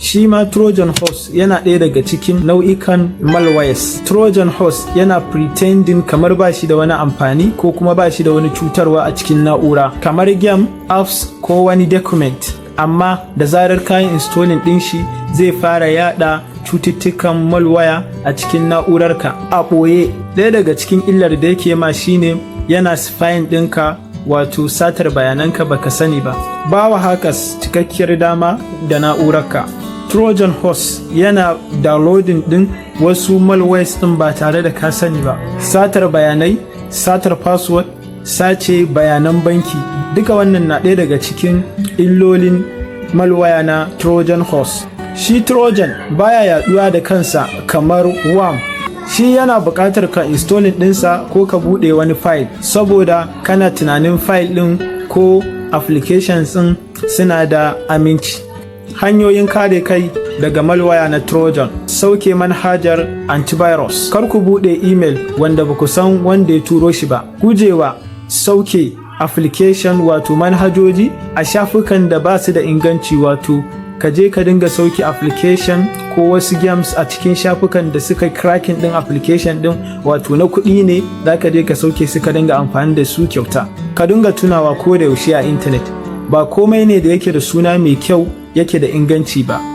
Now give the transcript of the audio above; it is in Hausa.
shi ma Trojan horse yana ɗaya daga cikin nau'ikan malwares. Trojan horse yana pretending kamar ba shi da wani amfani ko kuma ba shi da wani cutarwa a cikin na'ura, kamar game, apps ko wani document. Amma da zarar kayan installing ɗin shi zai fara yada cututtukan malware a cikin na'urarka a ɓoye. Ɗaya daga cikin illar da yake ma shine yana spying ɗinka, wato satar bayananka baka sani ba. Bawa hackers cikakkiyar dama da na'urarka. Trojan horse yana downloading ɗin wasu malwares ɗin ba tare da ka sani ba. Satar bayanai, satar password, sace bayanan banki, duka wannan na ɗaya daga cikin illolin malware na Trojan horse. Shi Trojan baya yaduwa da kansa kamar worm. Shi yana buƙatar ka installing ɗinsa ko ka buɗe wani file, saboda kana tunanin file ɗin ko applications ɗin suna da aminci. Hanyoyin kare kai daga malware na Trojan: sauke manhajar antivirus. Kar ku buɗe email wanda ba ku san wanda ya turo shi ba. Gujewa sauke application wato manhajoji a shafukan da ba su da inganci, wato ka je ka dinga sauke application ko wasu games a cikin shafukan da suka cracking din application din, wato na kuɗi ne za ka je ka sauke su ka dinga amfani da su kyauta. Ka dinga tunawa ko da yaushe a intanet ba komai ne da yake da suna mai kyau yake da inganci ba.